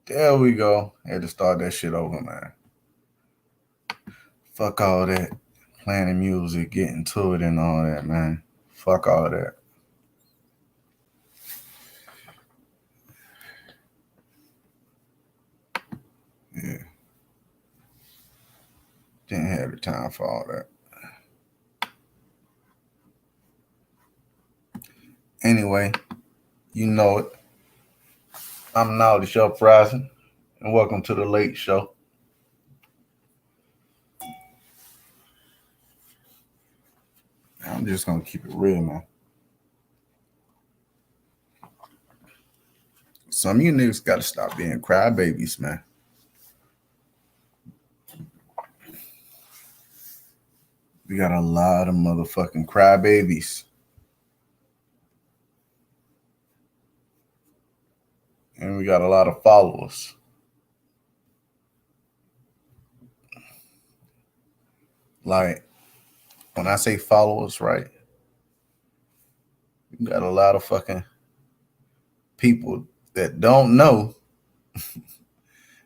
There we go. Had to start that shit over, man. Fuck all that. Playing the music, getting to it and all that, man. Fuck all that. Yeah. Didn't have the time for all that. Anyway, you know it. I'm now the show Rising, and welcome to the late show. I'm just gonna keep it real, man. Some of you niggas gotta stop being crybabies, man. We got a lot of motherfucking crybabies. And we got a lot of followers. Like, when I say followers, right? You got a lot of fucking people that don't know.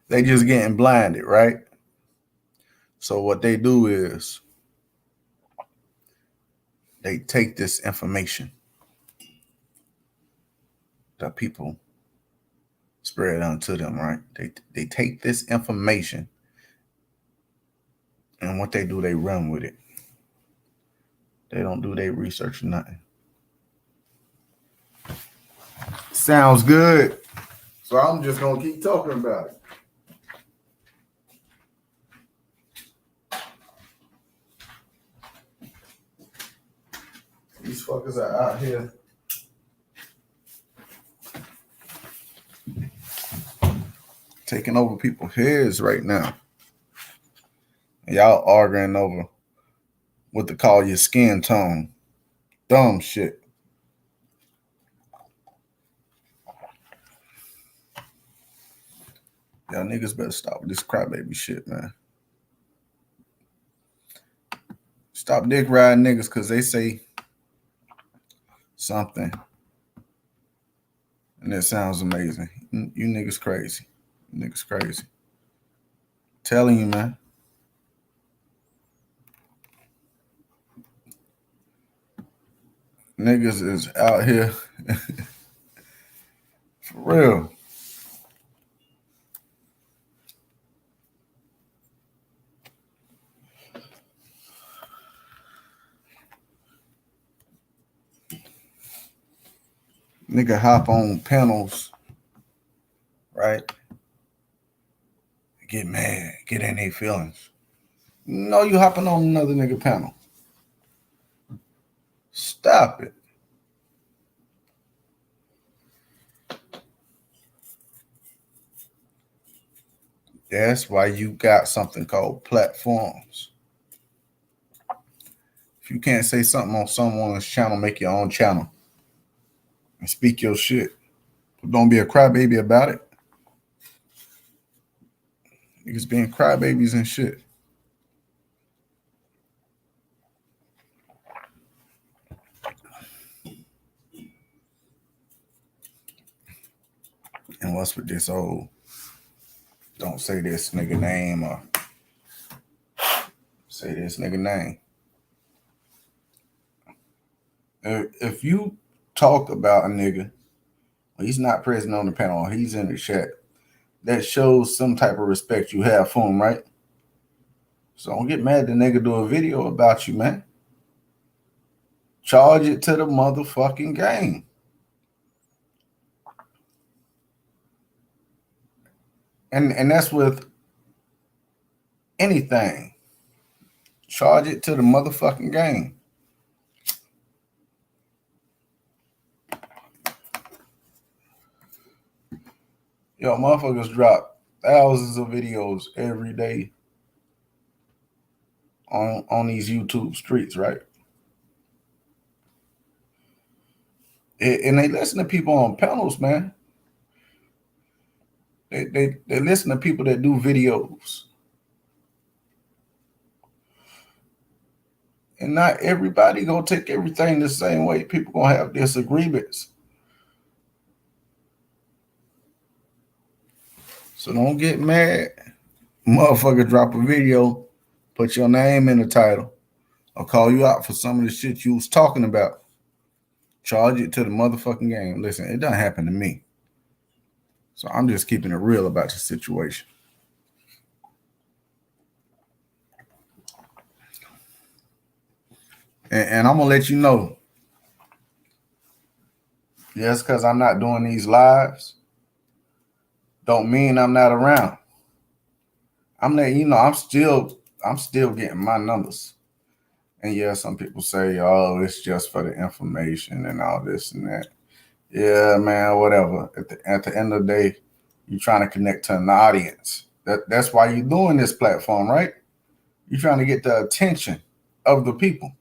They just getting blinded, right? So what they do is they take this information that people spread unto them, right? They take this information, and what they do, they run with it. They don't do their research or nothing. Sounds good. So I'm just gonna keep talking about it. These fuckers are out here taking over people's heads right now. Y'all arguing over what to call your skin tone. Dumb shit. Y'all niggas better stop with this crybaby shit, man. Stop dick riding niggas because they say something and it sounds amazing. You niggas crazy. You niggas crazy. Telling you, man. Niggas is out here for real. Nigga hop on panels, right? Get mad, get in their feelings. No, you hopping on another nigga panel. Stop it. That's why you got something called platforms. If you can't say something on someone's channel, make your own channel and speak your shit. But don't be a crybaby about it. Niggas being crybabies and shit. And what's with this old don't say this nigga name or say this nigga name. If you talk about a nigga, he's not present on the panel, he's in the chat, that shows some type of respect you have for him, right? So don't get mad the nigga do a video about you, man. Charge it to the motherfucking game. And that's with anything. Charge it to the motherfucking game. Yo, motherfuckers drop thousands of videos every day on these YouTube streets, right? And they listen to people on panels, man. They listen to people that do videos. And not everybody gonna take everything the same way. People gonna have disagreements. So don't get mad. Motherfucker drop a video, put your name in the title, or call you out for some of the shit you was talking about. Charge it to the motherfucking game. Listen, it doesn't happen to me. So I'm just keeping it real about the situation. And I'm gonna let you know. Just because I'm not doing these lives, don't mean I'm not around. I'm letting you know I'm still getting my numbers. And yeah, some people say, oh, it's just for the information and all this and that. Yeah, man, whatever. At the end of the day, you're trying to connect to an audience. That's why you're doing this platform, right? You're trying to get the attention of the people.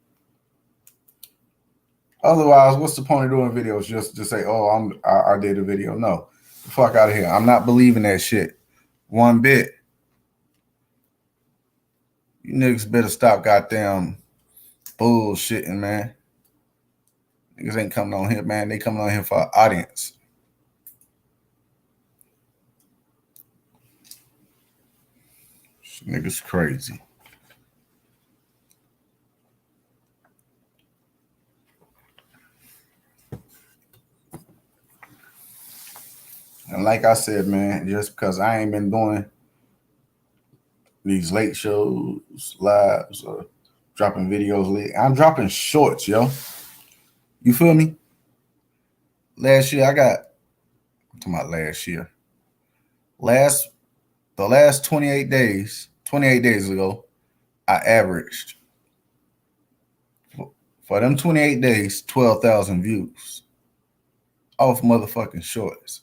Otherwise, what's the point of doing videos just to say, oh, I did a video? No, the fuck out of here. I'm not believing that shit one bit. You niggas better stop goddamn bullshitting, man. Niggas ain't coming on here, man. They coming on here for an audience. This niggas crazy. And like I said, man, just because I ain't been doing these late shows, lives, or dropping videos late, I'm dropping shorts, yo. You feel me? Last year, I'm talking about last year. The last 28 days ago, I averaged, for them 28 days, 12,000 views off motherfucking shorts.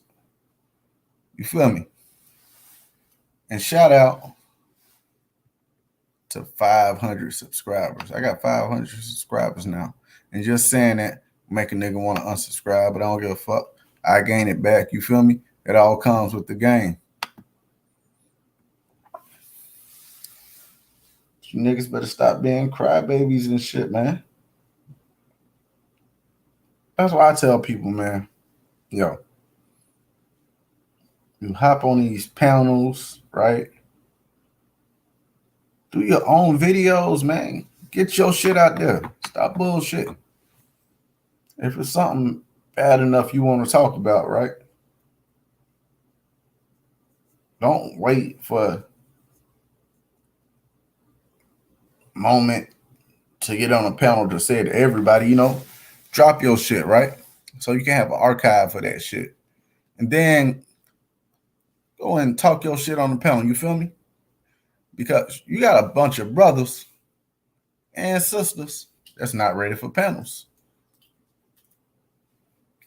You feel me? And shout out to 500 subscribers. I got 500 subscribers now. And just saying that make a nigga want to unsubscribe, but I don't give a fuck. I gain it back. You feel me? It all comes with the game. You niggas better stop being crybabies and shit, man. That's why I tell people, man, yo, you hop on these panels, right? Do your own videos, man. Get your shit out there. Stop bullshitting. If it's something bad enough you want to talk about, right? Don't wait for a moment to get on a panel to say to everybody, you know, drop your shit, right? So you can have an archive for that shit. And then go and talk your shit on the panel, you feel me? Because you got a bunch of brothers and sisters that's not ready for panels.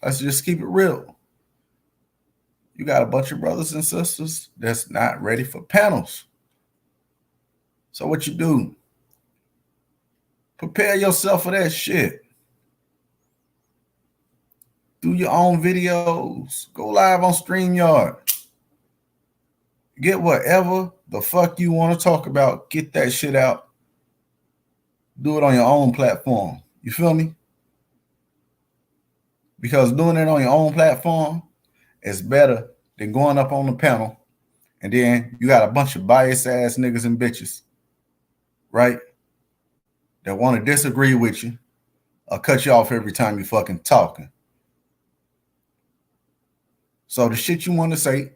Let's just keep it real. You got a bunch of brothers and sisters that's not ready for panels. So what you do? Prepare yourself for that shit. Do your own videos. Go live on StreamYard. Get whatever the fuck you want to talk about. Get that shit out. Do it on your own platform. You feel me? Because doing it on your own platform is better than going up on the panel and then you got a bunch of biased ass niggas and bitches, right? That want to disagree with you or cut you off every time you fucking talking. So the shit you want to say,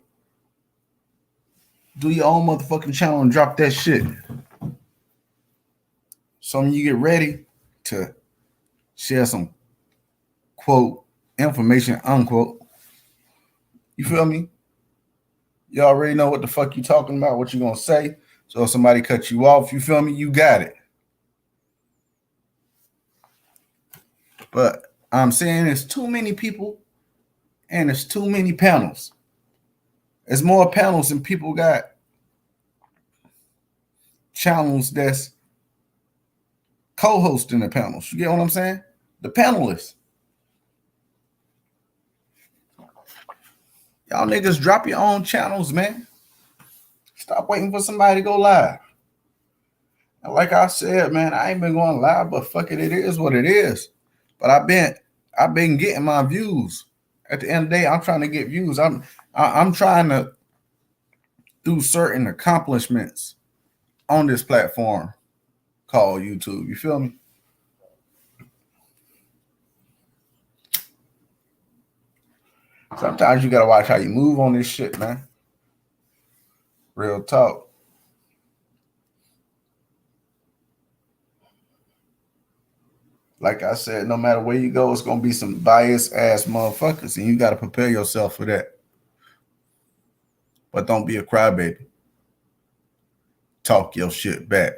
do your own motherfucking channel and drop that shit. So when you get ready to share some quote information, unquote, you feel me? You already know what the fuck you talking about, what you gonna say. So if somebody cuts you off, you feel me? You got it. But I'm saying there's too many people and there's too many panels. There's more panels than people got channels that's co-hosting the panels. You get what I'm saying? The panelists. Y'all niggas drop your own channels, man. Stop waiting for somebody to go live. And like I said, man, I ain't been going live, but fuck it, it is what it is. But I've been getting my views. At the end of the day, I'm trying to get views. I'm trying to through certain accomplishments on this platform called YouTube. You feel me? Sometimes you gotta watch how you move on this shit, man. Real talk. Like I said, no matter where you go, it's gonna be some biased ass motherfuckers, and you gotta prepare yourself for that. But don't be a crybaby. Talk your shit back.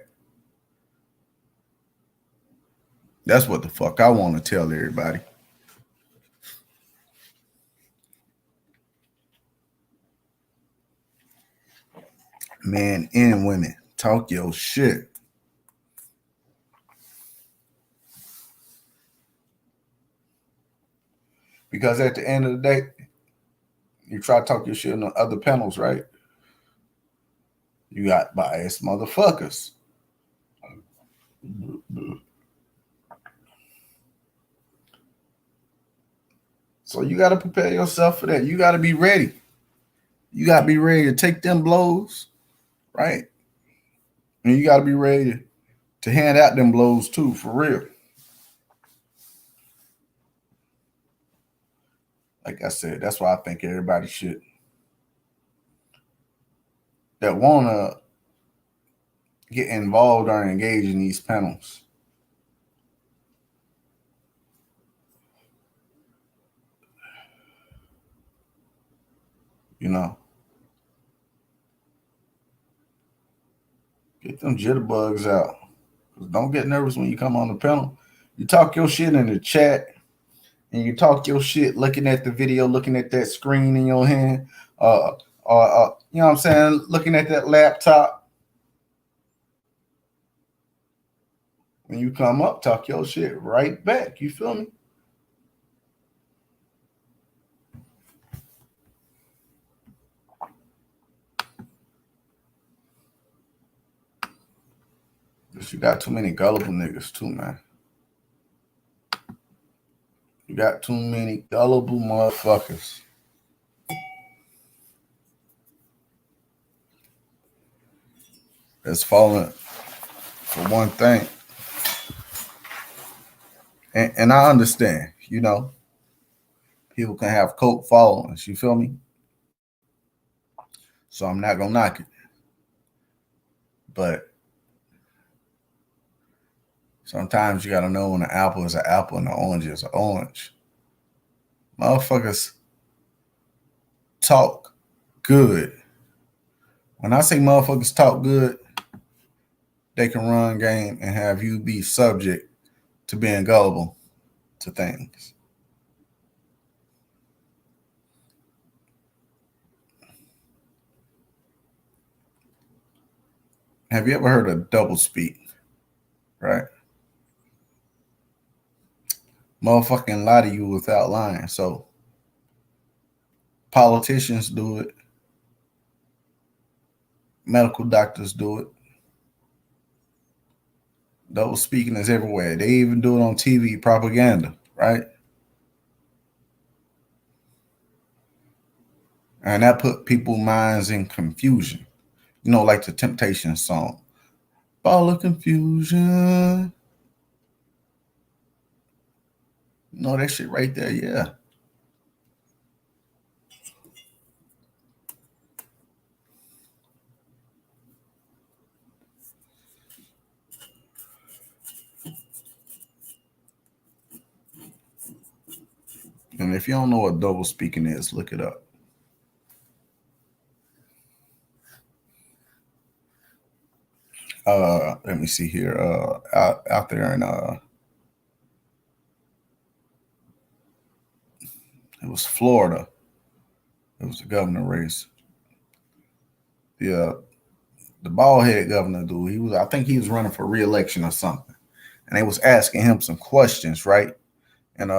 That's what the fuck I want to tell everybody. Men and women, talk your shit. Because at the end of the day, you try to talk your shit on other panels, right? You got biased motherfuckers. So you got to prepare yourself for that. You got to be ready. You got to be ready to take them blows, right? And you got to be ready to hand out them blows too, for real. Like I said, that's why I think everybody should that want to get involved or engage in these panels. You know, get them jitterbugs out. Don't get nervous when you come on the panel. You talk your shit in the chat, and you talk your shit looking at the video, looking at that screen in your hand, you know what I'm saying, looking at that laptop. When you come up, talk your shit right back. You feel me? But you got too many gullible niggas too, man. You got too many gullible motherfuckers. That's falling for one thing. And I understand, you know, people can have cult followings, you feel me? So I'm not gonna knock it. But sometimes you gotta know when an apple is an apple and an orange is an orange. Motherfuckers talk good. When I say motherfuckers talk good, they can run game and have you be subject to being gullible to things. Have you ever heard of double speak? Right? Motherfucking lie to you without lying. So politicians do it. Medical doctors do it. Double speaking is everywhere. They even do it on TV propaganda, right? And that put people's minds in confusion. You know, like the Temptation song. Ball of confusion. You know that shit right there, yeah. And if you don't know what double speaking is, look it up. Let me see here. Out there in it was Florida. It was the governor race. The bald head governor dude. I think he was running for re-election or something. And they was asking him some questions, right? And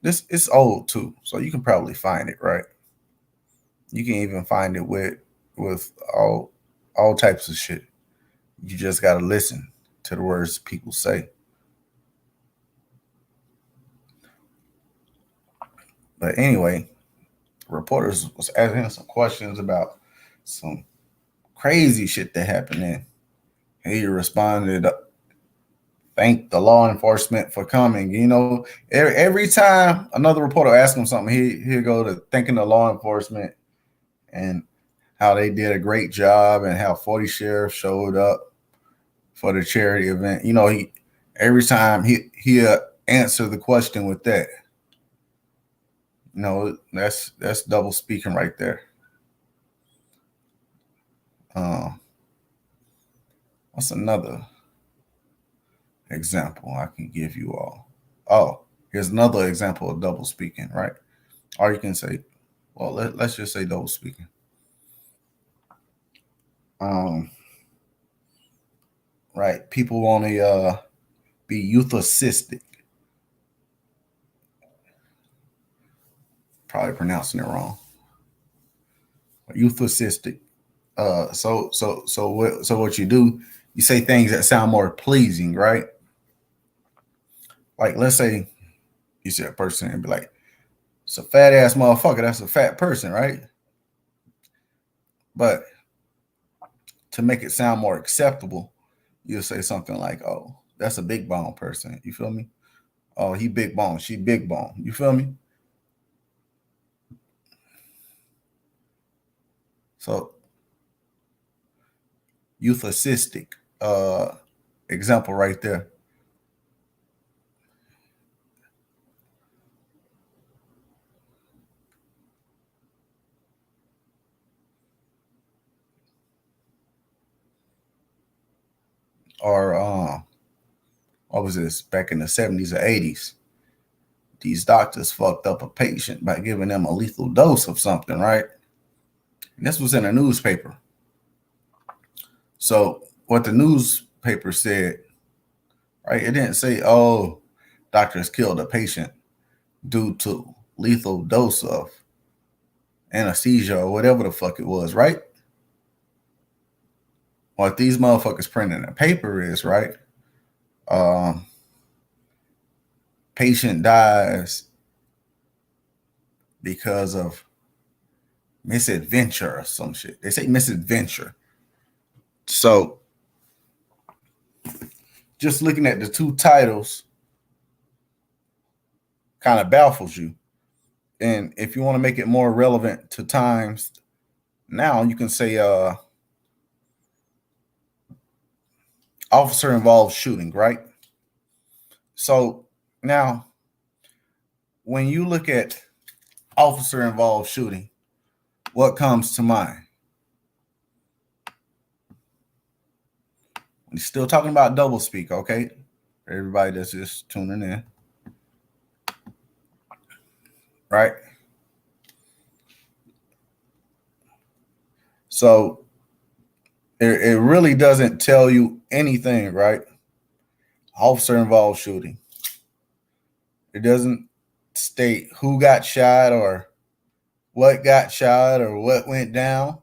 this it's old too, so you can probably find it, right? You can even find it with all types of shit. You just gotta listen to the words people say. But anyway, reporters was asking him some questions about some crazy shit that happened, and he responded, thank the law enforcement for coming. You know, every time another reporter asks him something, he'll go to thanking the law enforcement and how they did a great job and how 40 sheriffs showed up for the charity event. You know, he every time he'll answer the question with that. You know, that's double speaking right there. What's another example I can give you all? Oh, here's another example of double speaking, right? Or you can say, well, let's just say double speaking. Right. People want to be youth assisted. Probably pronouncing it wrong. Youth assisted. So what you do, you say things that sound more pleasing, right? Like let's say you see a person and be like, it's a fat ass motherfucker. That's a fat person, right? But to make it sound more acceptable, you'll say something like, oh, that's a big bone person. You feel me? Oh, he big bone. She big bone. You feel me? So euphemistic example right there. Or what was this back in the 70s or 80s? These doctors fucked up a patient by giving them a lethal dose of something, right? And this was in a newspaper. So what the newspaper said, right? It didn't say, oh, doctors killed a patient due to lethal dose of anesthesia or whatever the fuck it was, right? What these motherfuckers print in the paper is, right? Patient dies because of misadventure or some shit. They say misadventure. So just looking at the two titles kind of baffles you. And if you want to make it more relevant to times now, you can say officer involved shooting, right? So now when you look at officer involved shooting, what comes to mind? We're still talking about double speak, okay? For everybody that's just tuning in. Right? So it really doesn't tell you anything, right? Officer involved shooting. It doesn't state who got shot or what got shot or what went down.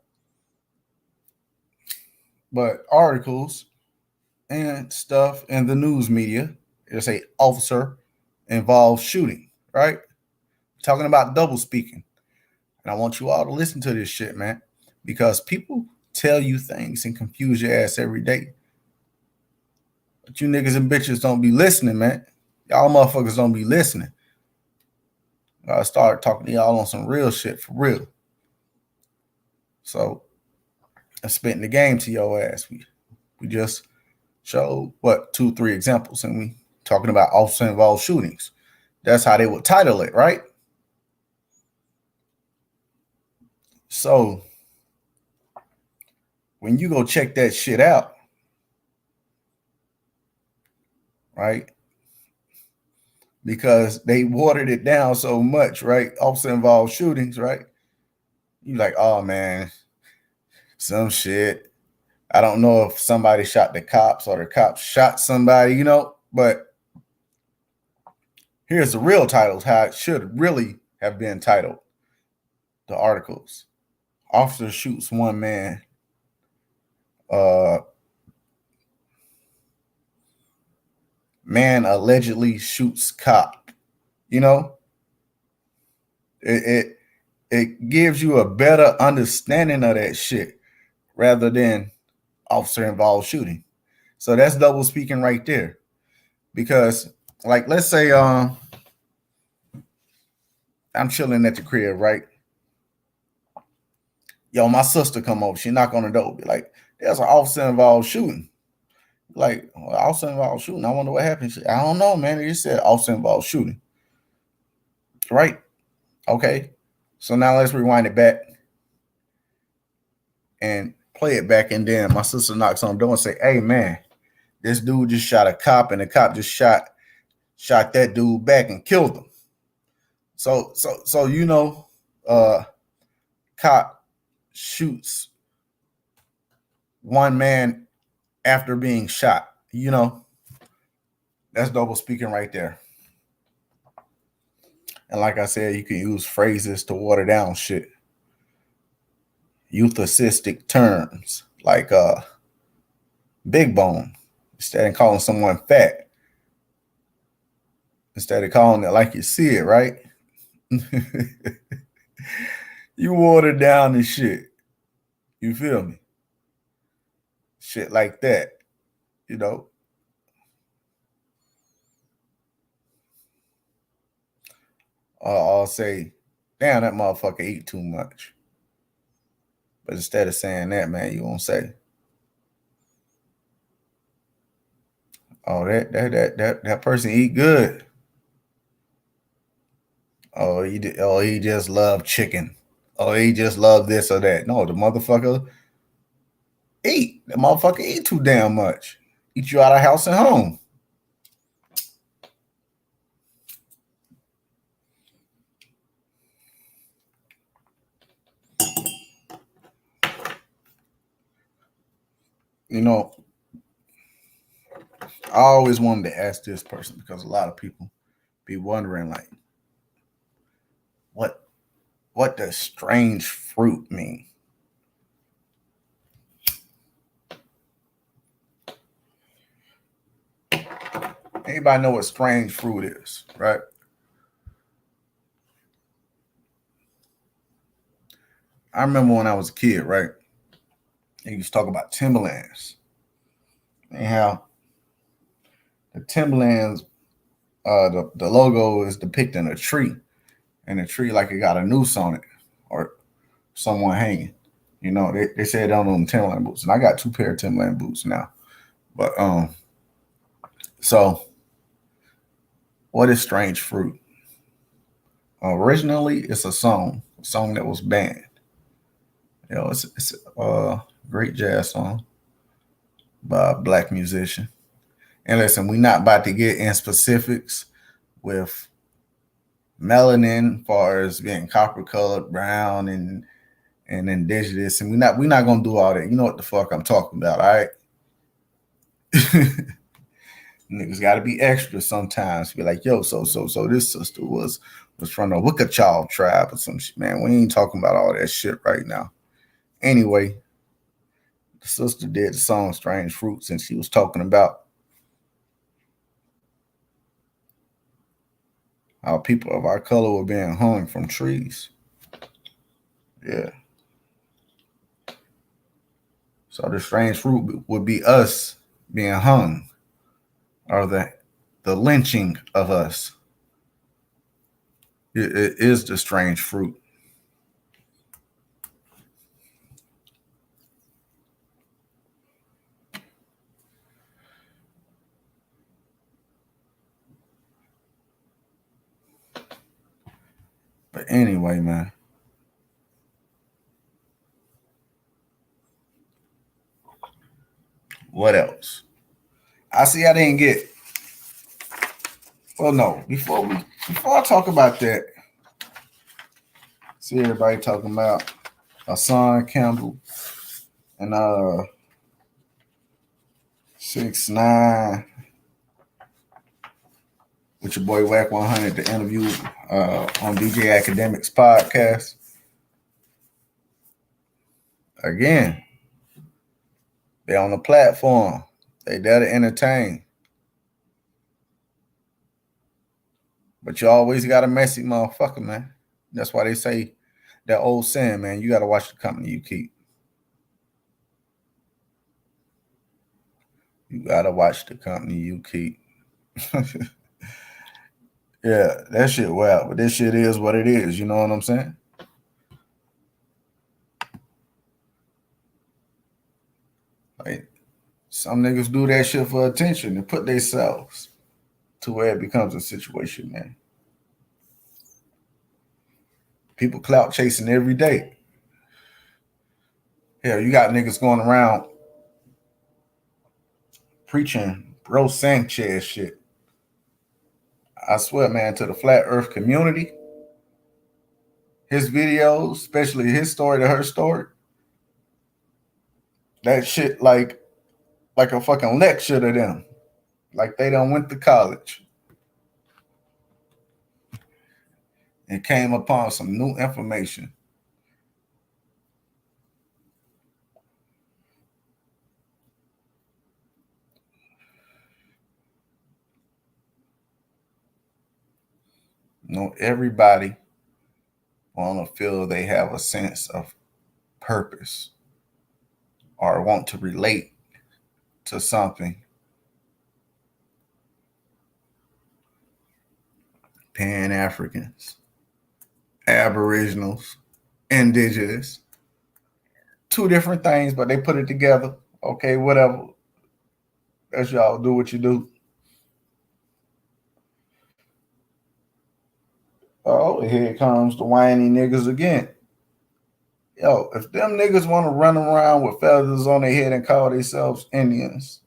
But articles and stuff in the news media, it'll say officer involved shooting, right? Talking about double speaking. And I want you all to listen to this shit, man, because people tell you things and confuse your ass every day. But you niggas and bitches don't be listening, man. Y'all motherfuckers don't be listening. I started talking to y'all on some real shit for real. So I'm spitting the game to your ass. We just showed 2-3 examples, and we talking about officer involved shootings. That's how they would title it, right? So when you go check that shit out, right? Because they watered it down so much, right? Officer involved shootings, right? You like, oh man, some shit. I don't know if somebody shot the cops or the cops shot somebody, you know, but here's the real titles, how it should really have been titled. The articles. Officer shoots one man. Man allegedly shoots cop. You know, it it gives you a better understanding of that shit rather than officer involved shooting. So that's double speaking right there. Because like let's say I'm chilling at the crib, right? Yo, my sister come over, she knock on the door, be like, there's an officer involved shooting. Like, well, officer involved shooting. I wonder what happened. She, I don't know, man. They just said officer involved shooting. Right? Okay. So now let's rewind it back and play it back. And then my sister knocks on the door and say, hey man, this dude just shot a cop, and the cop just shot that dude back and killed him. So you know, cop shoots one man after being shot. You know, that's double speaking right there. And like I said, you can use phrases to water down shit. Euphemistic terms like big bone. Instead of calling someone fat. Instead of calling it like you see it, right? You water down the shit. You feel me? Shit like that. You know. I'll say, damn, that motherfucker eat too much. But instead of saying that, man, you won't say, oh, that person eat good. Oh, he just love chicken. Oh, he just love this or that. No, the motherfucker eat. The motherfucker eat too damn much. Eat you out of house and home. You know, I always wanted to ask this person because a lot of people be wondering, like, what does strange fruit mean? Anybody know what strange fruit is, right? I remember when I was a kid, right? They used to talk about Timberlands and how the Timberlands, the logo is depicting a tree, and the tree like it got a noose on it or someone hanging. You know, they said on them Timberland boots, and I got 2 pair of Timberland boots now. But so what is strange fruit? Originally, it's a song that was banned. You know, it's a great jazz song by a black musician. And listen, we're not about to get in specifics with melanin, as far as being copper colored, brown, and indigenous, and we're not gonna do all that. You know what the fuck I'm talking about, all right? Niggas got to be extra sometimes. Be like, yo, so this sister was from the Wickachal tribe or some shit. Man, we ain't talking about all that shit right now. Anyway, the sister did the song "Strange Fruits," and she was talking about how people of our color were being hung from trees. Yeah. So the strange fruit would be us being hung, or the lynching of us. It is the strange fruit. But anyway, man. What else? I see I didn't get. Well, no. Before I talk about that, see everybody talking about Hassan Campbell and 6ix9ine with your boy Wack 100, the interview on DJ Academics podcast. Again, they're on the platform. They there to entertain. But you always got a messy motherfucker, man. That's why they say That old saying, man, you got to watch the company you keep. You got to watch the company you keep. Yeah, that shit wild. But this shit is what it is. You know what I'm saying? Like, some niggas do that shit for attention and put themselves to where it becomes a situation, man. People clout chasing every day. Hell, you got niggas going around preaching bro Sanchez shit. I swear, man, to the flat earth community, his videos, especially his story to her story, that shit like a fucking lecture to them. Like they done went to college and came upon some new information. You know, everybody want to feel they have a sense of purpose or want to relate to something. Pan Africans, Aboriginals, Indigenous, two different things, but they put it together. Okay, whatever. That's y'all. Do what you do. Oh, here comes the whiny niggas again. Yo, if them niggas want to run around with feathers on their head and call themselves Indians,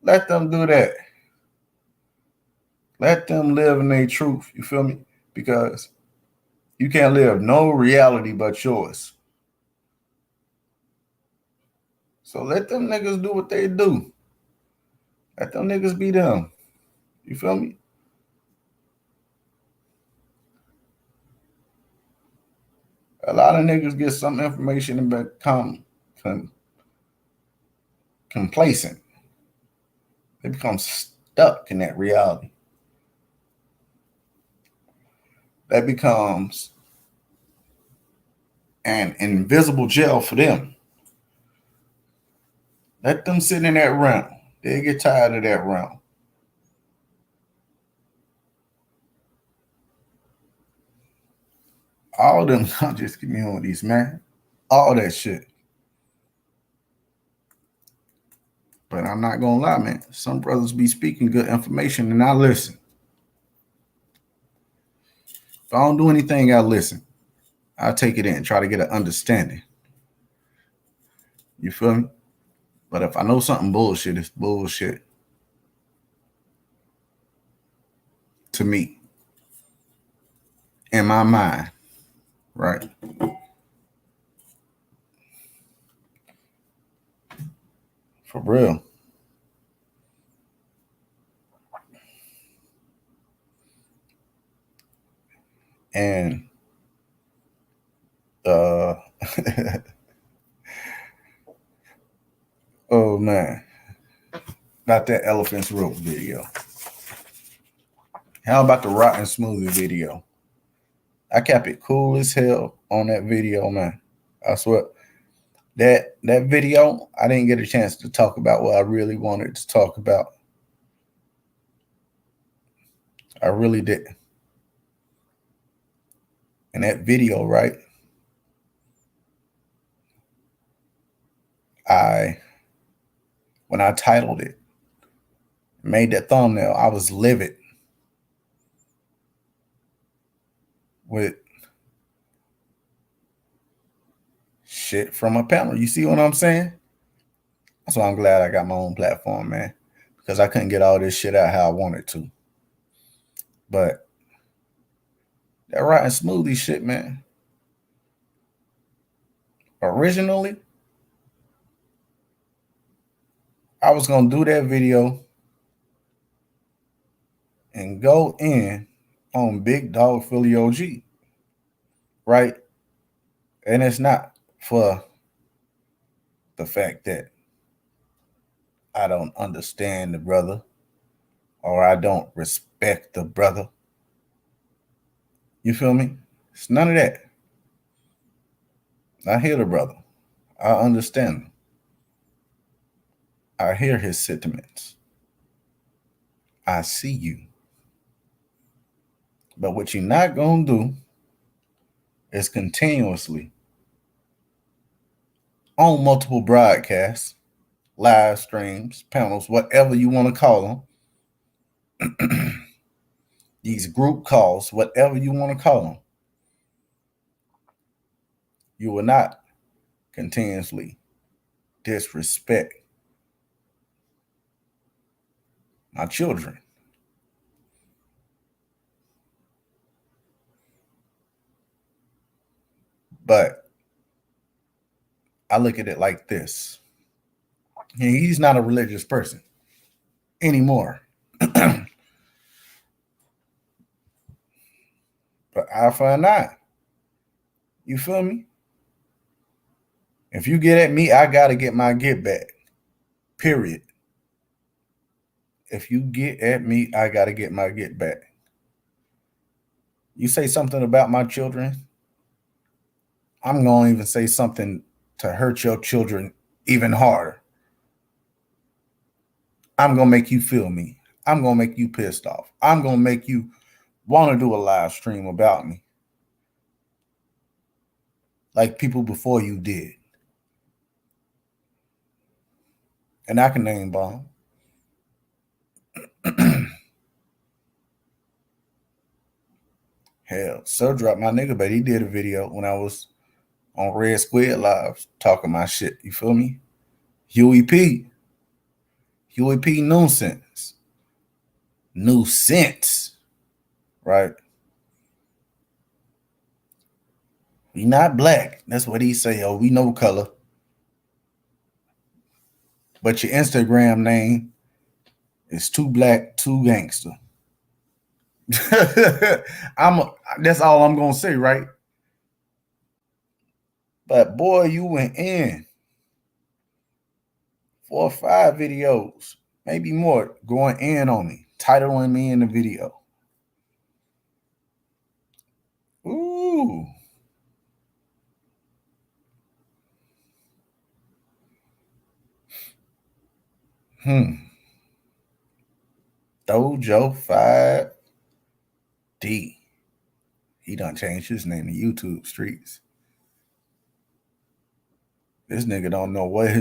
let them do that. Let them live in their truth. You feel me? Because you can't live no reality but yours. So let them niggas do what they do. Let them niggas be them. You feel me? A lot of niggas get some information and become complacent. They become stuck in that reality. That becomes an invisible jail for them. Let them sit in that realm. They get tired of that realm. All them conscious communities, man. All that shit. But I'm not gonna lie, man. Some brothers be speaking good information and I listen. If I don't do anything, I listen. I take it in, try to get an understanding. You feel me? But if I know something bullshit, it's bullshit to me. In my mind. Right? For real. And oh man. Not that elephant's rope video. How about the rotten smoothie video? I kept it cool as hell on that video, man. I swear. That video, I didn't get a chance to talk about what I really wanted to talk about. I really did. And that video, right? When I titled it, made that thumbnail, I was livid with shit from a panel. You see what I'm saying? That's why I'm glad I got my own platform, man, because I couldn't get all this shit out how I wanted to. But that rotten smoothie shit, man. Originally, I was gonna do that video and go in on Big Dog Philly OG, right? And it's not for the fact that I don't understand the brother or I don't respect the brother. You feel me? It's none of that. I hear the brother. I understand him. I hear his sentiments. I see you. But what you're not going to do is continuously on multiple broadcasts, live streams, panels, whatever you want to call them, these group calls, whatever you want to call them, you will not continuously disrespect my children. But I look at it like this. He's not a religious person anymore. But eye for an eye. You feel me? If you get at me, I got to get my get back. Period. If you get at me, I got to get my get back. You say something about my children, I'm going to even say something to hurt your children even harder. I'm going to make you feel me. I'm going to make you pissed off. I'm going to make you want to do a live stream about me. Like people before you did. And I can name bomb. Hell, Sir dropped my nigga, but he did a video when I was on Red Squid Live talking my shit. You feel me? Huey P. Huey P. Nuisance. Nuisance. Right? We not black. That's what he say. Oh, we no color. But your Instagram name is too black, too gangster. That's all I'm gonna say, right? But boy, you went in 4 or 5 videos, maybe more, going in on me, titling me in the video. Ooh. Dojo 5D. He done changed his name to YouTube Streets. This nigga don't know what he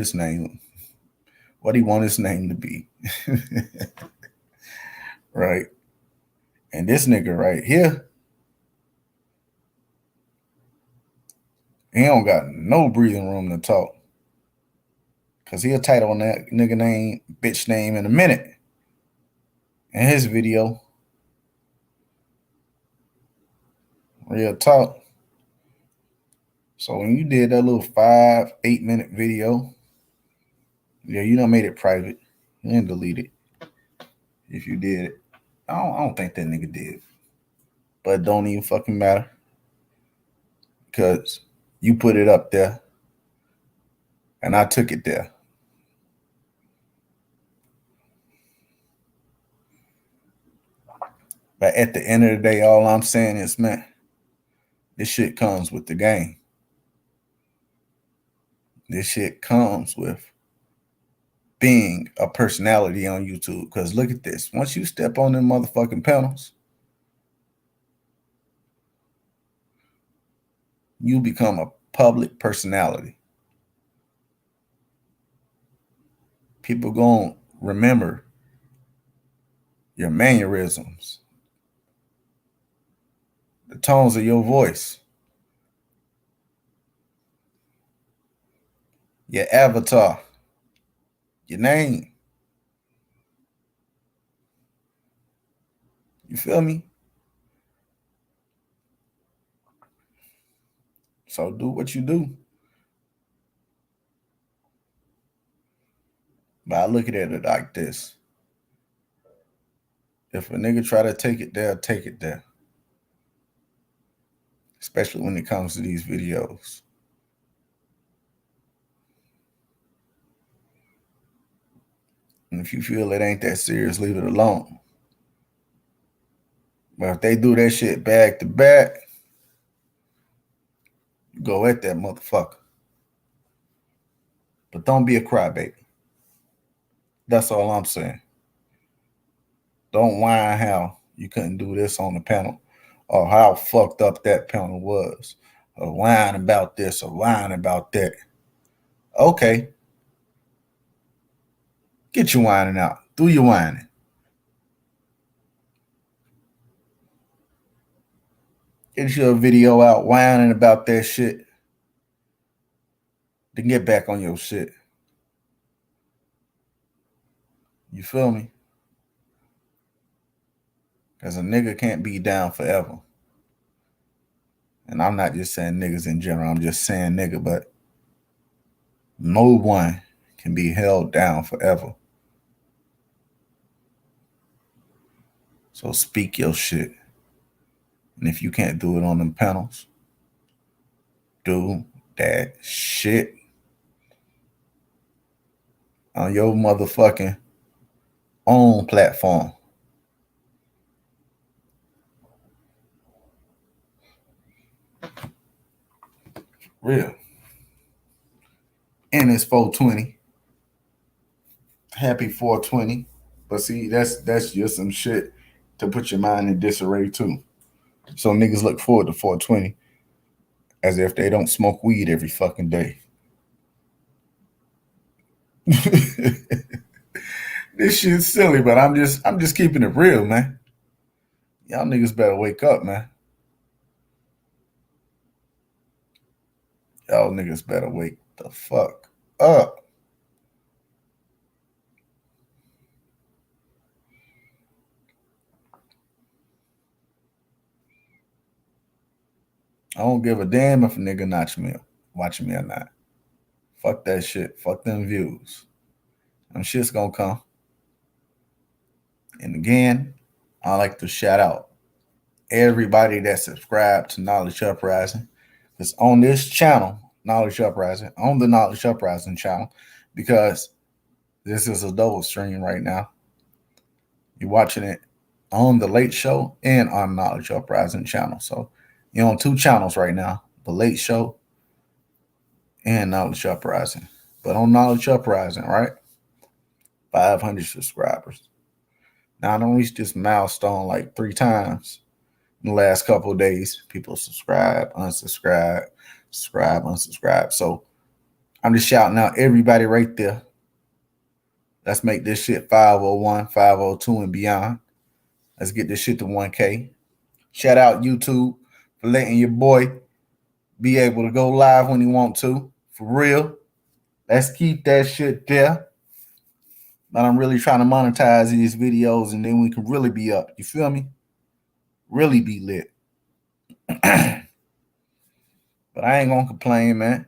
want his name to be. Right? And this nigga right here, he don't got no breathing room to talk. Cause he'll title on that nigga name, bitch name in a minute. In his video. Real talk. So when you did that little 5-8 minute video, yeah, you done made it private. You didn't delete it. If you did it. I don't think that nigga did. But it don't even fucking matter. Because you put it up there. And I took it there. But at the end of the day, all I'm saying is, man, this shit comes with the game. This shit comes with being a personality on YouTube. Because look at this. Once you step on them motherfucking panels, you become a public personality. People gonna remember your mannerisms, the tones of your voice, your avatar, your name. You feel me? So do what you do. But I look at it like this. If a nigga try to take it there, take it there. Especially when it comes to these videos. And if you feel it ain't that serious, leave it alone. But if they do that shit back to back, You go at that motherfucker. But don't be a crybaby. That's all I'm saying. Don't whine how you couldn't do this on the panel or how fucked up that panel was. Or whine about this or whine about that. Okay. Get your whining out. Do your whining. Get your video out whining about that shit. Then get back on your shit. You feel me? Because a nigga can't be down forever. And I'm not just saying niggas in general. I'm just saying nigga, but no one can be held down forever. So speak your shit. And if you can't do it on them panels, do that shit on your motherfucking own platform. Real. And it's 420. Happy 420. But see, that's just some shit to put your mind in disarray too. So niggas look forward to 420 as if they don't smoke weed every fucking day. This shit's silly, but I'm just keeping it real, man. Y'all niggas better wake up, man. Y'all niggas better wake the fuck up. I don't give a damn if a nigga watching me or not. Fuck that shit. Fuck them views. Them shit's gonna come. And again, I like to shout out everybody that subscribed to Knowledge Uprising. It's on this channel, Knowledge Uprising, on the Knowledge Uprising channel, because this is a double stream right now. You're watching it on the Late Show and on Knowledge Uprising channel. So you're on two channels right now, the Late Show and Knowledge Uprising. But on Knowledge Uprising, right? 500 subscribers. Now I don't reach this milestone like 3 times in the last couple of days. People subscribe, unsubscribe, subscribe, unsubscribe. So I'm just shouting out everybody right there. Let's make this shit 501, 502 and beyond. Let's get this shit to 1K. Shout out YouTube for letting your boy be able to go live when he want to. For real. Let's keep that shit there. But I'm really trying to monetize these videos and then we can really be up. You feel me? Really be lit. But I ain't gonna complain, man.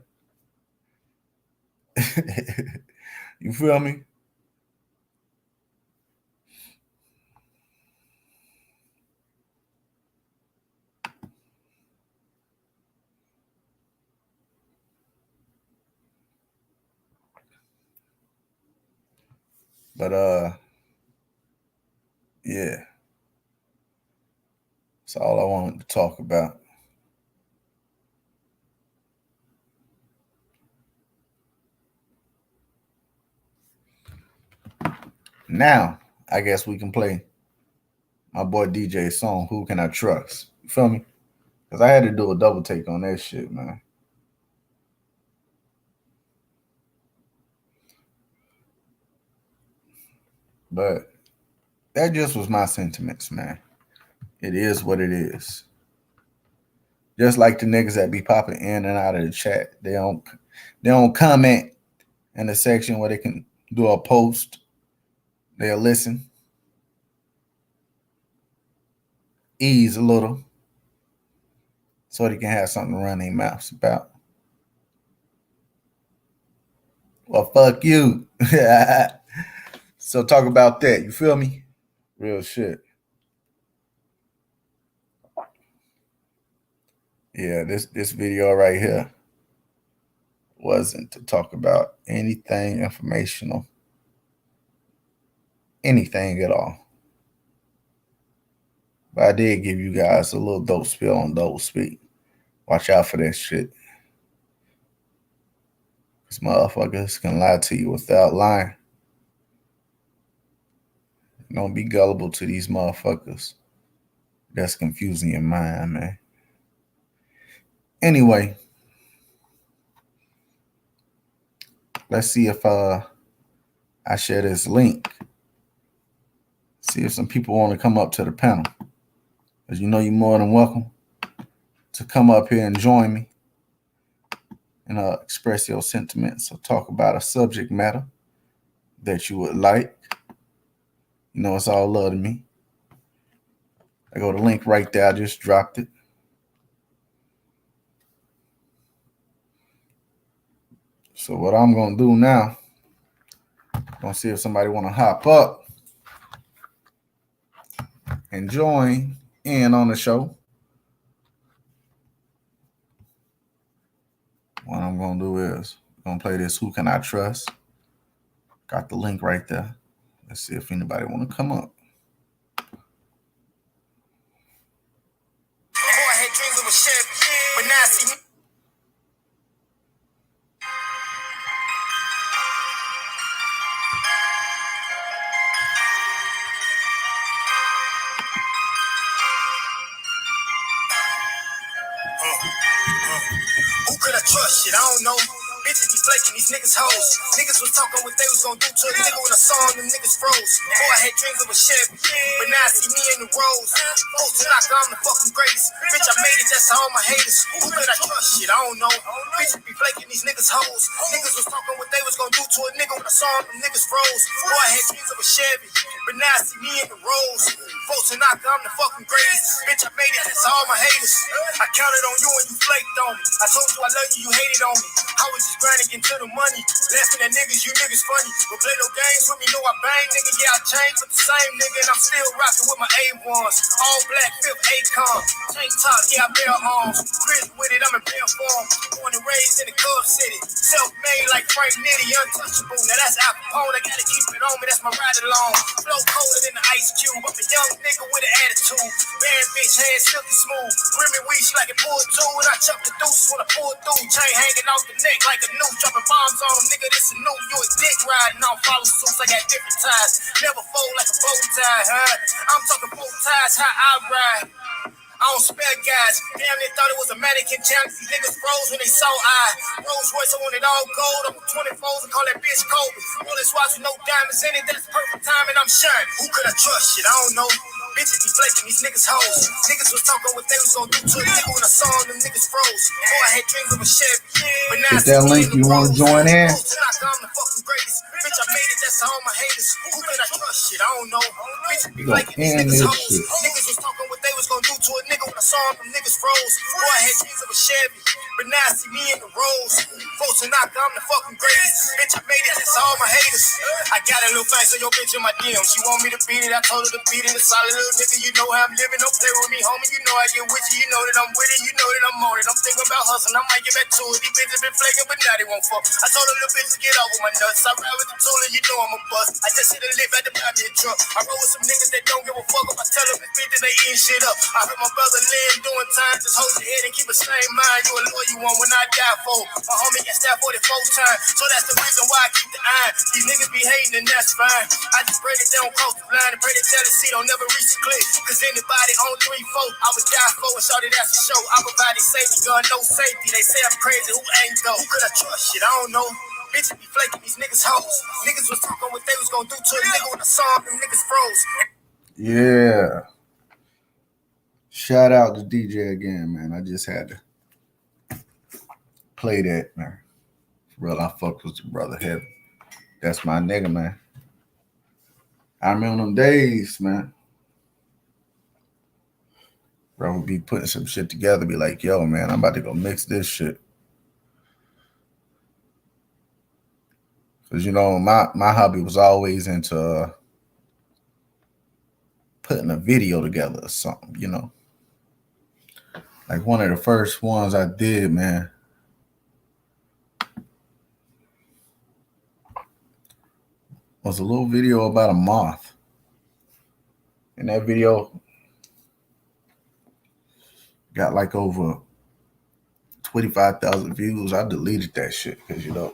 You feel me? But yeah. That's all I wanted to talk about. Now, I guess we can play my boy DJ's song, Who Can I Trust? You feel me? Because I had to do a double take on that shit, man. But that just was my sentiments, man. It is what it is. Just like the niggas that be popping in and out of the chat. They don't comment in the section where they can do a post. They'll listen. Ease a little. So they can have something to run their mouths about. Well, fuck you. So talk about that. You feel me? Real shit. Yeah, this video right here wasn't to talk about anything informational, anything at all. But I did give you guys a little dope spill on double speak. Watch out for that shit. Because motherfuckers can lie to you without lying. Don't be gullible to these motherfuckers. That's confusing your mind, man. Anyway, let's see if I share this link. See if some people want to come up to the panel. As you know, you're more than welcome to come up here and join me and express your sentiments or talk about a subject matter that you would like. You know, it's all love to me. I got the link right there. I just dropped it. So what I'm going to do now, I'm going to see if somebody want to hop up and join in on the show. What I'm going to do is I'm going to play this Who Can I Trust? Got the link right there. Let's see if anybody want to come up. Who could I trust? Shit, I don't know. Bitches be flaking, these niggas hoes. Niggas was talking what they was gonna do to a nigga when I saw them niggas froze. Boy, I had dreams of a Chevy, but now I see me in the rose. Folks to knock, I'm the fucking greatest. Bitch, I made it, that's all my haters. Who could I trust? Shit, I don't know. Bitches be flaking, these niggas hoes. Niggas was talking what they was gonna do to a nigga when I saw them niggas froze. Boy, I had dreams of a Chevy, but now I see me in the rose. Folks to knock, I'm the fucking greatest. Bitch, I made it, that's all my haters. I counted on you and you flaked on me. I told you I love you, you hated on me. I was just grinding into the money. Laughing at niggas, you niggas funny. But play no games with me, know I bang, nigga. Yeah, I changed with the same nigga, and I'm still rocking with my A1s. All black, fifth Akon. Tank top, yeah, I bear arms. Grit with it, I'm in bare form. Born and raised in the Cub City. Self-made like Frank Nitty, untouchable. Now that's Al Capone, I gotta keep it on me, that's my ride along. Flow colder than the Ice Cube. I'm a young nigga with an attitude. Bad bitch, hands silky smooth. Brimmy weed, she like it pulled too. And I chuck the deuces when I pull through. Chain hanging off the neck like a noose. Dropping bombs on them, nigga, this a new. You a dick riding on follow suits. I got different ties. Never fold like a bow tie, huh? I'm talking bow ties, how I ride. I don't spare guys. Damn, they thought it was a mannequin challenge. These niggas froze when they saw I. Rolls Royce, I want it all gold. I'm 24s and call that bitch Kobe. Bullets watch with no diamonds in it. That's perfect timing, I'm sure. Who could I trust? Shit, I don't know. Bitches be flaking, these niggas hoes. Niggas was talking what they was gonna do to a nigga when I saw them niggas froze. Boy, I had dreams of a Chevy, but now Get that link, you want to join in? I'm the fucking greatest. Bitch, I made it, that's all my haters. Who could I trust? Shit, I don't know. Bitches be flaking, these niggas hoes. Niggas was talking what they was gonna do to a nigga when I saw them niggas froze. Boy, I had dreams of a Chevy, but now I see me in the rose. Folks to knock, I'm the fucking greatest. Bitch, I made it, that's all my haters. I got a little face of your bitch in my DM. She want me to beat it, I told her to beat it. A solid little nigga, you know how I'm living. Don't play with me, homie. You know I get with you. You know that I'm with it. You know that I'm on it. I'm thinking about hustling. I might get back to it. These bitches been flaking, but now they won't fuck. I told her little bitch to get off with my nuts. I ride with the tool and you know I'm a bust. I just hit a lift at the buy me a truck. I roll with some niggas that don't give a fuck if I tell them it's bitches they eating shit up. I heard my brother Lynn doing time. Just hold your head and keep a same mind. You a lawyer one when I die for. My homie got stabbed 44 times. So that's the reason why I keep the iron. These niggas be hating and that's fine. I just pray that they don't cross the line and pray that jealousy don't never reach the cliff. Cause anybody on 3-4, I would die for and shout it as a show. I provide safety, gun, no safety. They say I'm crazy, who ain't though? Who could I trust? Shit, I don't know. Bitches be flaking, these niggas hoes. Niggas was talking what they was gonna do to a nigga when I saw them niggas froze. Yeah. Shout out to DJ again, man. I just had to play that, man. For real, I fucked with your brother Heaven. That's my nigga, man. I remember them days, man. Bro would be putting some shit together, be like, yo, man, I'm about to go mix this shit. Because, you know, my hobby was always into putting a video together or something, you know. Like one of the first ones I did, man, was a little video about a moth. And that video got like over 25,000 views. I deleted that shit because, you know,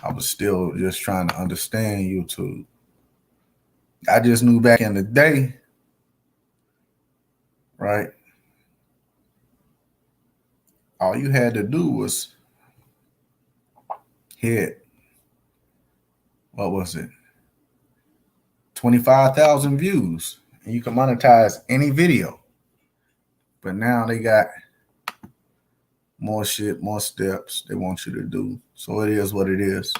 I was still just trying to understand YouTube. I just knew back in the day, right? All you had to do was hit, what was it? 25,000 views. And you can monetize any video. But now they got more shit, more steps they want you to do. So it is what it is.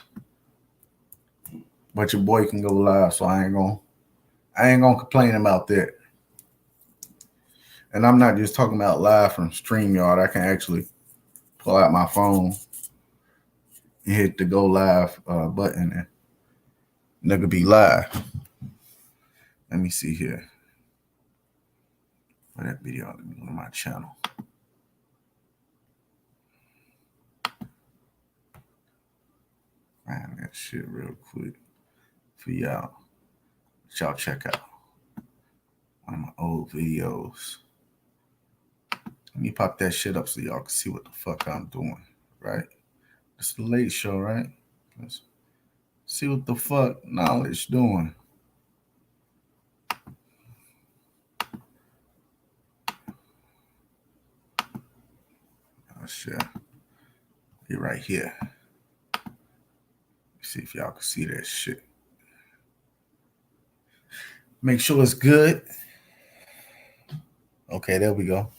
But your boy can go live, so I ain't gonna complain about that. And I'm not just talking about live from StreamYard. I can actually pull out my phone and hit the go live button and nigga be live. Let me see here. Where that video ought to be on my channel. Find that shit real quick for y'all. Y'all check out one of my old videos. Let me pop that shit up so y'all can see what the fuck I'm doing, right? It's the late show, right? Let's see what the fuck Knowledge doing. Oh shit. Be right here. See if y'all can see that shit. Make sure it's good. Okay, there we go.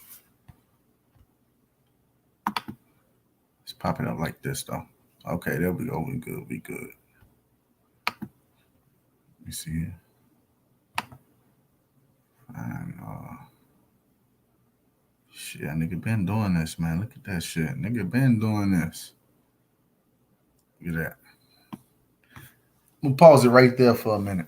Let's pop it up like this though. Okay, there we go. We good. We good. Let me see. And shit, nigga been doing this, man. Look at that shit. Nigga been doing this. Look at that. I'm gonna pause it right there for a minute.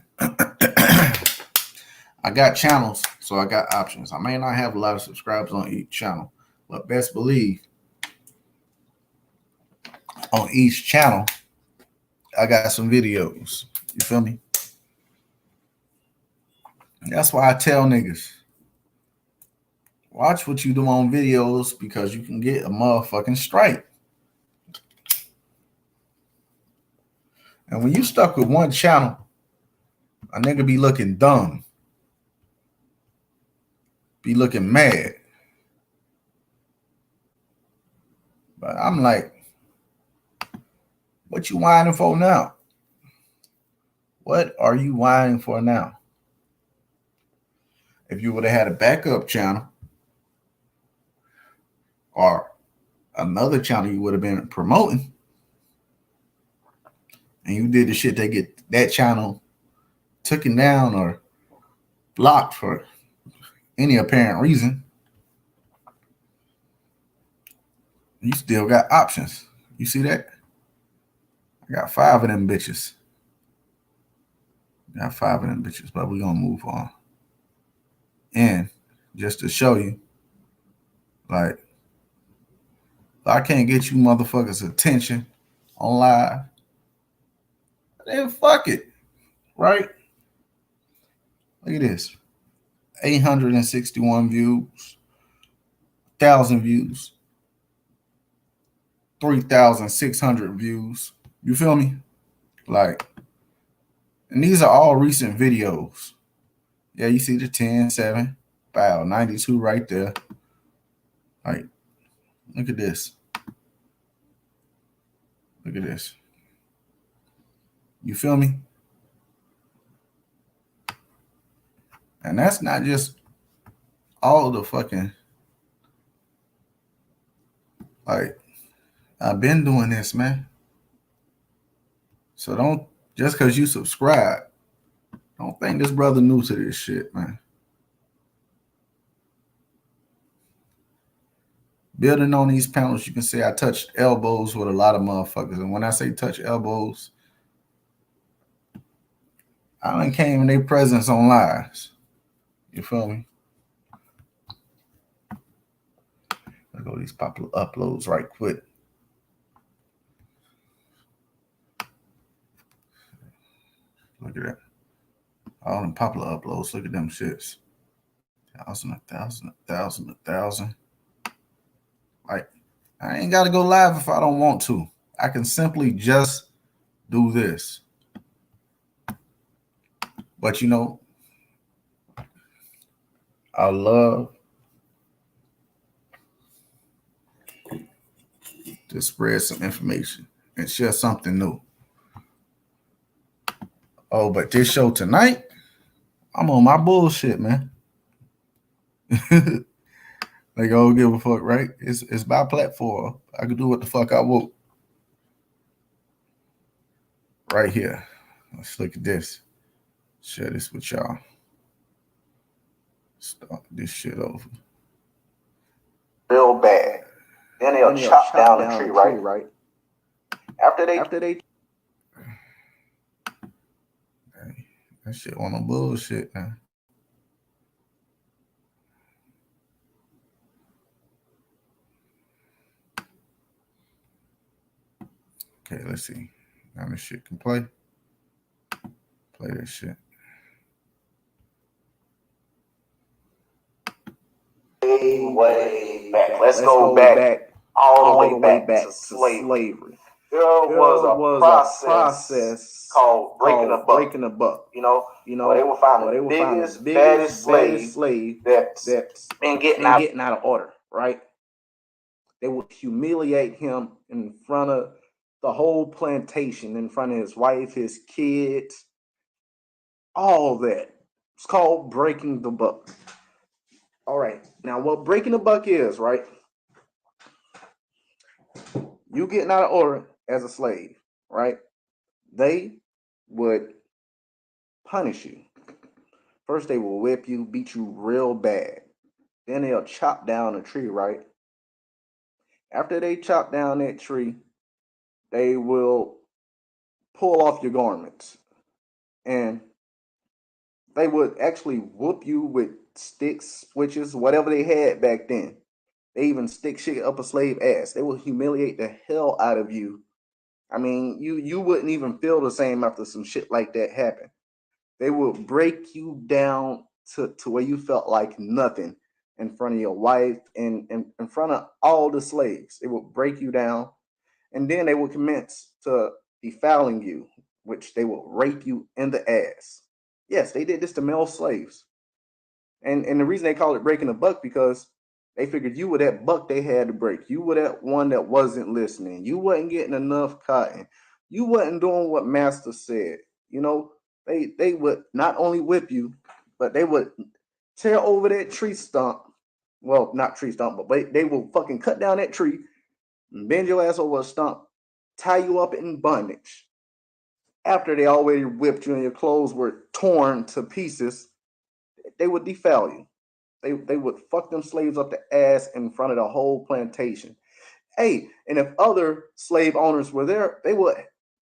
I got channels, so I got options. I may not have a lot of subscribers on each channel, but best believe on each channel, I got some videos. You feel me? That's why I tell niggas, watch what you do on videos because you can get a motherfucking strike. And when you stuck with one channel, a nigga be looking dumb. Be looking mad. But I'm like, what you whining for now? What are you whining for now? If you would have had a backup channel or another channel you would have been promoting, and you did the shit that get that channel taken down or blocked for any apparent reason, you still got options. You see that? I got 5 of them bitches. Got 5 of them bitches, but we're gonna move on. And just to show you, like, if I can't get you motherfuckers' attention on live, then fuck it, right? Look at this. 861 views, 1,000 views, 3,600 views. You feel me? Like, and these are all recent videos. Yeah, you see the 10, 7, wow, 92 right there. Like, look at this. Look at this. You feel me? And that's not just all of the fucking, like, I've been doing this, man. So don't, just because you subscribe, don't think this brother new to this shit, man. Building on these panels, you can say I touched elbows with a lot of motherfuckers. And when I say touch elbows, I done came in their presence on lives. You feel me? Let's go to these popular uploads right quick. Look at that. All them popular uploads. Look at them shits. 1,000, 1,000, 1,000, 1,000. Like, I ain't got to go live if I don't want to. I can simply just do this. But you know, I love to spread some information and share something new. Oh, but this show tonight, I'm on my bullshit, man. Like, I don't give a fuck, right? It's my platform. I can do what the fuck I want. Right here. Let's look at this. Share this with y'all. Start this shit over. Real bad. Then they'll chop down the tree, right? After they hey, that shit on no bullshit, man. Okay, let's see. Now this shit can play. Play that shit. Way back. Let's go back all the way back to slavery. There was a process called breaking a buck. You know, where they would find the biggest, baddest slave that's been getting out of order, right? They would humiliate him in front of the whole plantation, in front of his wife, his kids, all that. It's called breaking the buck. All right. Now, what breaking the buck is, right? You getting out of order as a slave, right? They would punish you. First, they will whip you, beat you real bad. Then they'll chop down a tree, right? After they chop down that tree, they will pull off your garments. And they would actually whoop you with sticks, switches, whatever they had back then. They even stick shit up a slave ass. They will humiliate the hell out of you. I mean, you wouldn't even feel the same after some shit like that happened. They will break you down to where you felt like nothing in front of your wife and in front of all the slaves. They will break you down, and then they will commence to defiling you, which they will rape you in the ass. Yes, they did this to male slaves. And the reason they call it breaking the buck because they figured you were that buck they had to break. You were that one that wasn't listening. You wasn't getting enough cotton. You wasn't doing what master said. You know, they would not only whip you, but they would tear over that tree stump. Well, not tree stump, but they will fucking cut down that tree, bend your ass over a stump, tie you up in bondage. After they already whipped you and your clothes were torn to pieces, they would defile you. They would fuck them slaves up the ass in front of the whole plantation. Hey, and if other slave owners were there, they would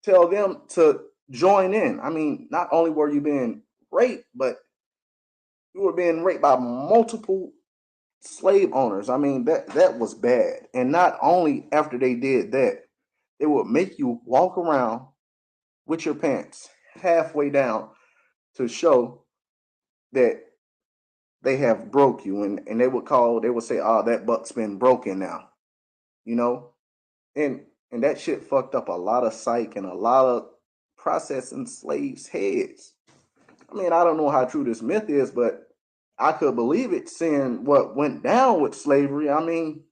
tell them to join in. I mean, not only were you being raped, but you were being raped by multiple slave owners. I mean, that was bad. And not only after they did that, they would make you walk around with your pants halfway down to show that they have broke you, and they would say, oh, that buck's been broken now, you know. And that shit fucked up a lot of psych and a lot of processing slaves heads. I mean, I don't know how true this myth is, but I could believe it seeing what went down with slavery. I mean,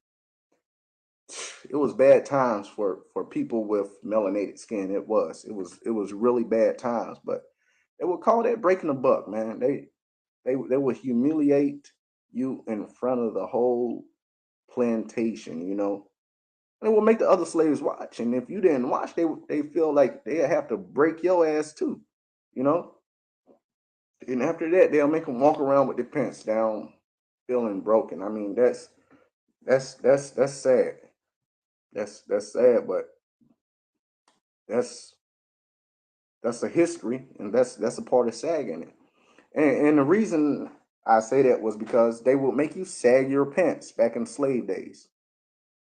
it was bad times for people with melanated skin. It was really bad times, but they would call that breaking the buck, man. They would humiliate you in front of the whole plantation, you know. And it would make the other slaves watch. And if you didn't watch, they feel like they have to break your ass too, you know. And after that, they'll make them walk around with their pants down, feeling broken. I mean, that's sad. That's sad, but that's that's a history, and that's a part of sagging it. And the reason I say that was because they would make you sag your pants back in slave days.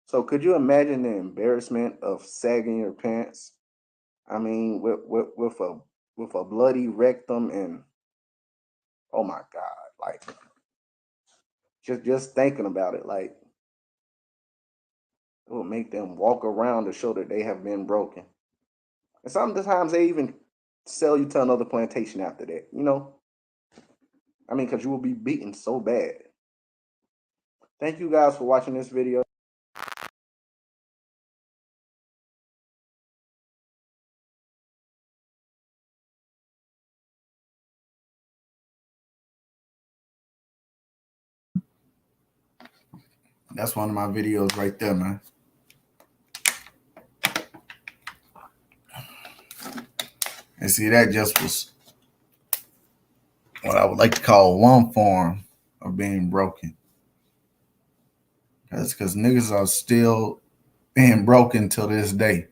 So could you imagine the embarrassment of sagging your pants? I mean, with a bloody rectum and oh my god, like just thinking about it, like it will make them walk around to show that they have been broken. And sometimes they even sell you to another plantation after that, you know? I mean, because you will be beaten so bad. Thank you guys for watching this video. That's one of my videos right there, man. And see, that just was what I would like to call one form of being broken. That's because niggas are still being broken till this day.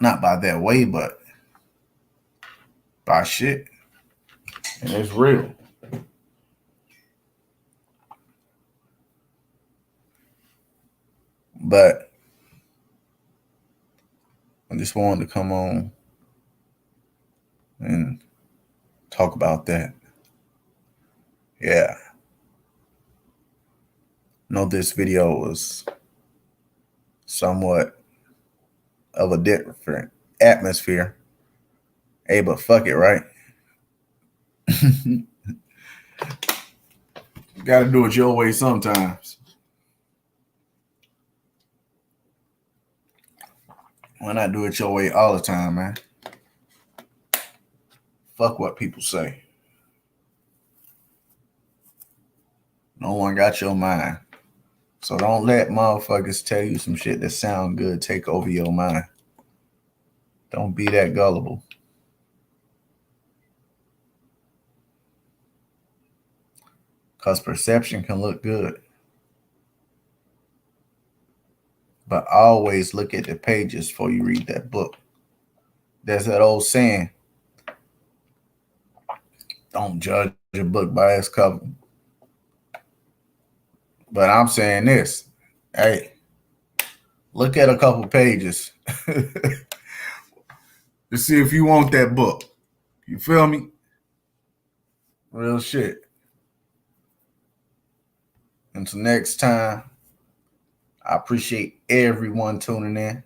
Not by that way, but by shit. And it's real. But I just wanted to come on and talk about that. Yeah. I know this video was somewhat of a different atmosphere. Hey, but fuck it, right? You gotta do it your way sometimes. Why not do it your way all the time, man? Fuck what people say. No one got your mind. So don't let motherfuckers tell you some shit that sound good take over your mind. Don't be that gullible. Because perception can look good. But always look at the pages before you read that book. There's that old saying, don't judge a book by its cover. But I'm saying this, hey, look at a couple pages to see if you want that book. You feel me? Real shit. Until next time, I appreciate everyone tuning in.